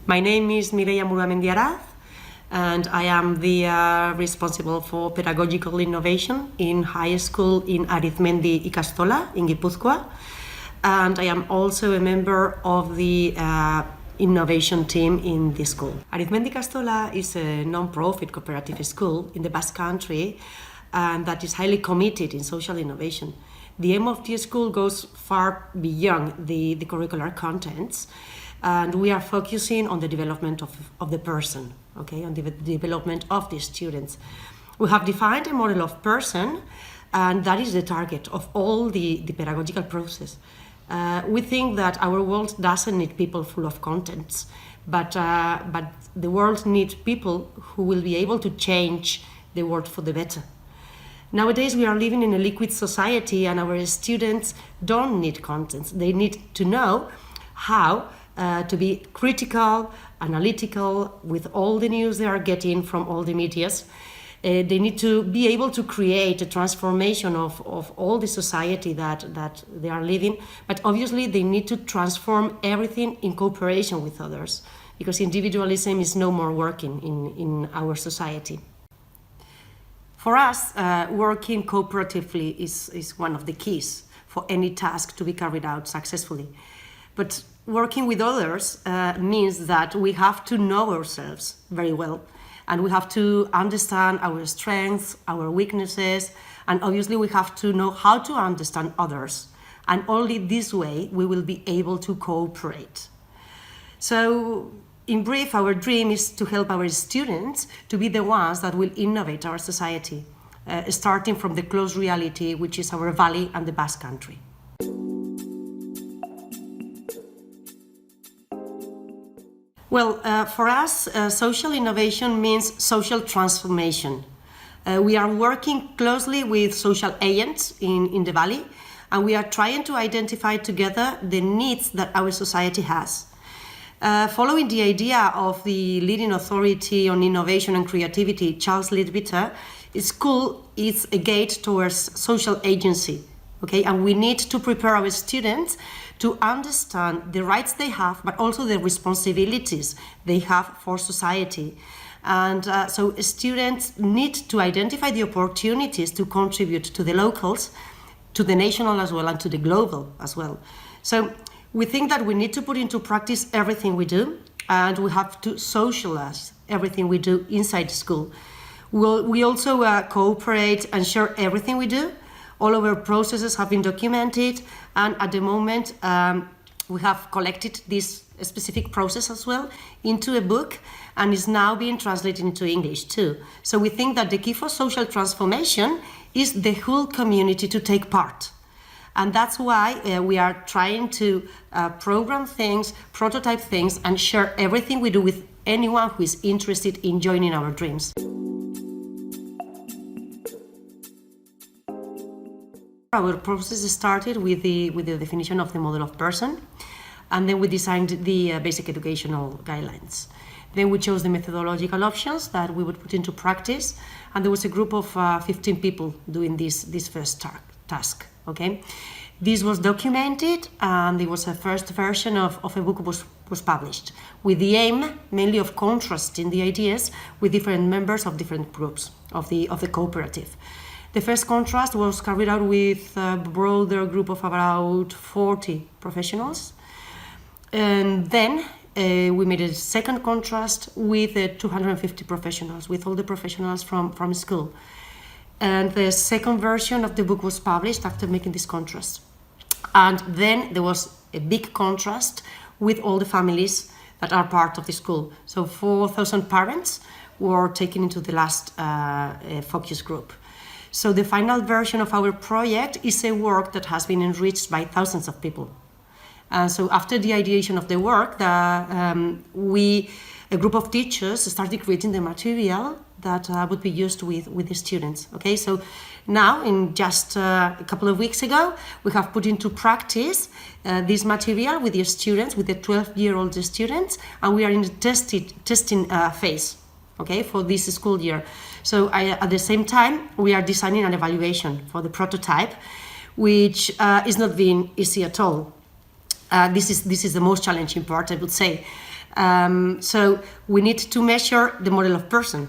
My name is Mireia Muramendiaraz, and I am the responsible for pedagogical innovation in high school in Arizmendi Ikastola in Gipuzkoa. And I am also a member of the innovation team in the school. Arizmendi Ikastola is a non-profit cooperative school in the Basque Country and that is highly committed in social innovation. The aim of the school goes far beyond the curricular contents, and we are focusing on the development of the person, okay, on the development of the students. We have defined a model of person, and that is the target of all the pedagogical process. We think that our world doesn't need people full of contents, but the world needs people who will be able to change the world for the better. Nowadays, we are living in a liquid society, and our students don't need contents. They need to know how to be critical, analytical with all the news they are getting from all the medias. They need to be able to create a transformation of all the society that they are living, but obviously they need to transform everything in cooperation with others, because individualism is no more working in our society. For us, working cooperatively is one of the keys for any task to be carried out successfully. But working with others means that we have to know ourselves very well, and we have to understand our strengths, our weaknesses, and obviously we have to know how to understand others. And only this way we will be able to cooperate. So, in brief, our dream is to help our students to be the ones that will innovate our society, starting from the close reality, which is our valley and the Basque Country. Well, for us, social innovation means social transformation. We are working closely with social agents in the valley, and we are trying to identify together the needs that our society has. Following the idea of the leading authority on innovation and creativity, Charles Leadbeater, school is a gate towards social agency, okay? And we need to prepare our students to understand the rights they have, but also the responsibilities they have for society. And so students need to identify the opportunities to contribute to the locals, to the national as well, and to the global as well. So we think that we need to put into practice everything we do, and we have to socialize everything we do inside school. We also cooperate and share everything we do. All of our processes have been documented, and at the moment we have collected this specific process as well into a book, and is now being translated into English too. So we think that the key for social transformation is the whole community to take part. And that's why we are trying to program things, prototype things, and share everything we do with anyone who is interested in joining our dreams. Our process started with the definition of the model of person, and then we designed the basic educational guidelines. Then we chose the methodological options that we would put into practice, and there was a group of 15 people doing this first task. Okay, this was documented, and there was a first version of a book was published with the aim mainly of contrasting the ideas with different members of different groups of the cooperative. The first contrast was carried out with a broader group of about 40 professionals. And then we made a second contrast with 250 professionals, with all the professionals from school. And the second version of the book was published after making this contrast. And then there was a big contrast with all the families that are part of the school. So 4,000 parents were taken into the last focus group. So the final version of our project is a work that has been enriched by thousands of people. And so after the ideation of the work, a group of teachers started creating the material that would be used with the students. Okay, so now in just a couple of weeks ago, we have put into practice this material with the students, with the 12-year-old students, and we are in the testing phase, okay, for this school year. So at the same time, we are designing an evaluation for the prototype, which is not being easy at all. This is the most challenging part, I would say. So we need to measure the model of person.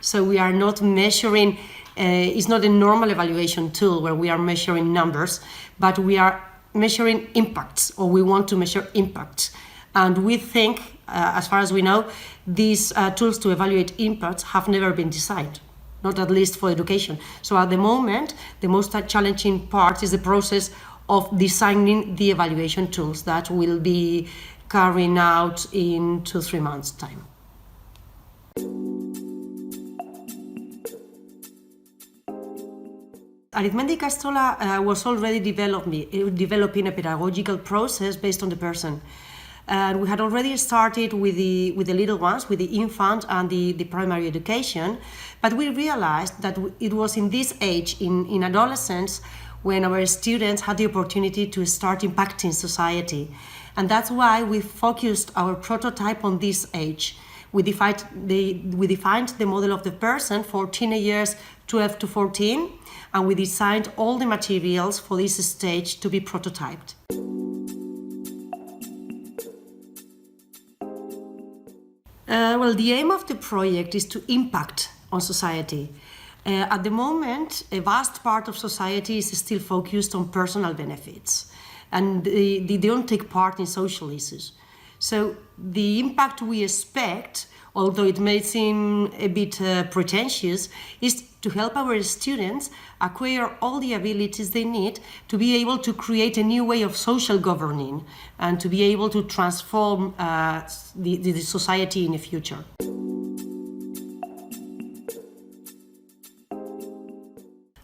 So we are not measuring, it's not a normal evaluation tool where we are measuring numbers, but we are measuring impacts, or we want to measure impacts. And we think, as far as we know, these tools to evaluate impacts have never been designed, not at least for education. So at the moment, the most challenging part is the process of designing the evaluation tools that will be carrying out in 2-3 months' time. Arizmendi Ikastola was already developing a pedagogical process based on the person. And we had already started with the little ones, with the infant and the primary education, but we realized that it was in this age, in adolescence, when our students had the opportunity to start impacting society. And that's why we focused our prototype on this age. We defined the model of the person for teenagers 12 to 14, and we designed all the materials for this stage to be prototyped. Well, the aim of the project is to impact on society. At the moment, a vast part of society is still focused on personal benefits, and they don't take part in social issues. So the impact we expect, although it may seem a bit pretentious, is to help our students acquire all the abilities they need to be able to create a new way of social governing and to be able to transform the society in the future.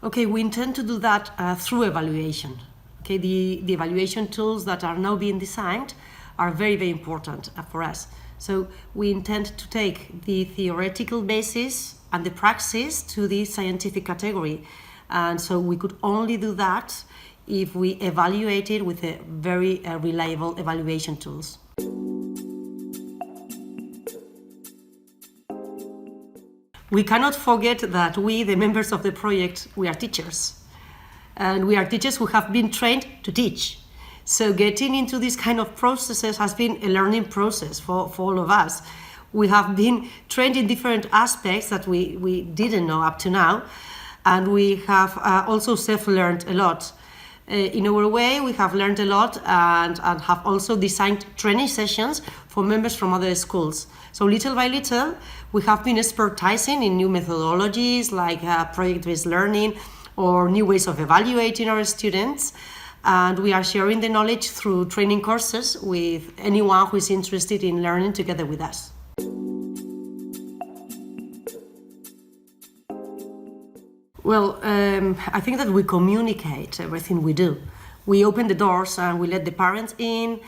Okay, we intend to do that through evaluation. Okay, the evaluation tools that are now being designed are very, very important for us. So we intend to take the theoretical basis and the praxis to the scientific category. And so we could only do that if we evaluate it with a very reliable evaluation tools. We cannot forget that we, the members of the project, we are teachers. And we are teachers who have been trained to teach. So getting into this kind of processes has been a learning process for all of us. We have been trained in different aspects that we didn't know up to now, and we have also self-learned a lot. In our way, we have learned a lot and have also designed training sessions for members from other schools. So little by little, we have been expertising in new methodologies like project-based learning or new ways of evaluating our students. And we are sharing the knowledge through training courses with anyone who is interested in learning together with us. Well, I think that we communicate everything we do. We open the doors and we let the parents in,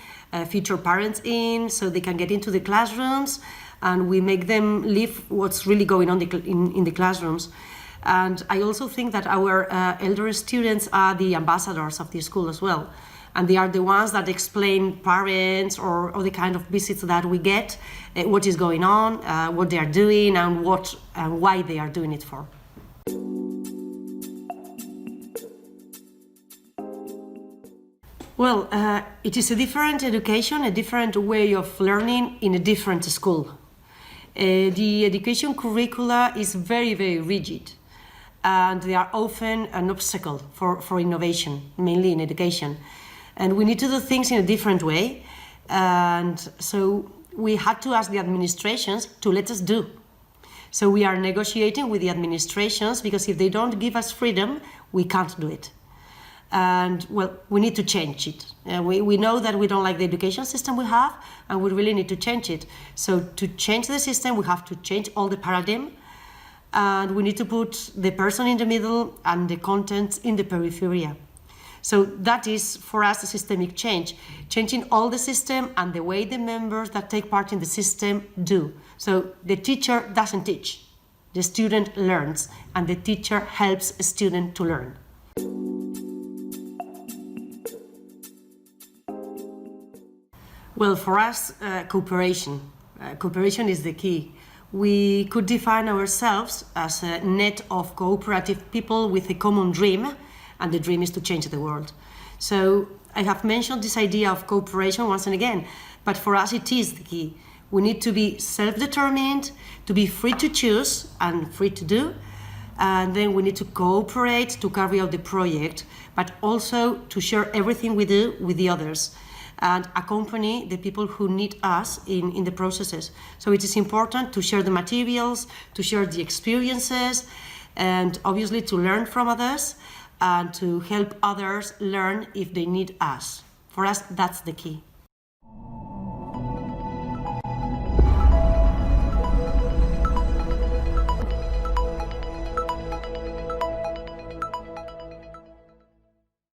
future parents in, so they can get into the classrooms, and we make them live what's really going on in the classrooms. And I also think that our elder students are the ambassadors of the school as well. And they are the ones that explain parents or the kind of visits that we get, what is going on, what they are doing, and why they are doing it for. Well, it is a different education, a different way of learning in a different school. The education curricula is very, very rigid, and they are often an obstacle for innovation, mainly in education. And we need to do things in a different way, and so we had to ask the administrations to let us do. So we are negotiating with the administrations, because if they don't give us freedom, we can't do it. And well, we need to change it. We know that we don't like the education system we have, and we really need to change it. So to change the system, we have to change all the paradigm, and we need to put the person in the middle and the content in the periphery. So that is, for us, a systemic change, changing all the system and the way the members that take part in the system do. So the teacher doesn't teach, the student learns, and the teacher helps a student to learn. Well, for us, cooperation. Cooperation is the key. We could define ourselves as a net of cooperative people with a common dream, and the dream is to change the world. So I have mentioned this idea of cooperation once and again, but for us it is the key. We need to be self-determined, to be free to choose and free to do. And then we need to cooperate to carry out the project, but also to share everything we do with the others and accompany the people who need us in the processes. So it is important to share the materials, to share the experiences, and obviously to learn from others and to help others learn if they need us. For us, that's the key.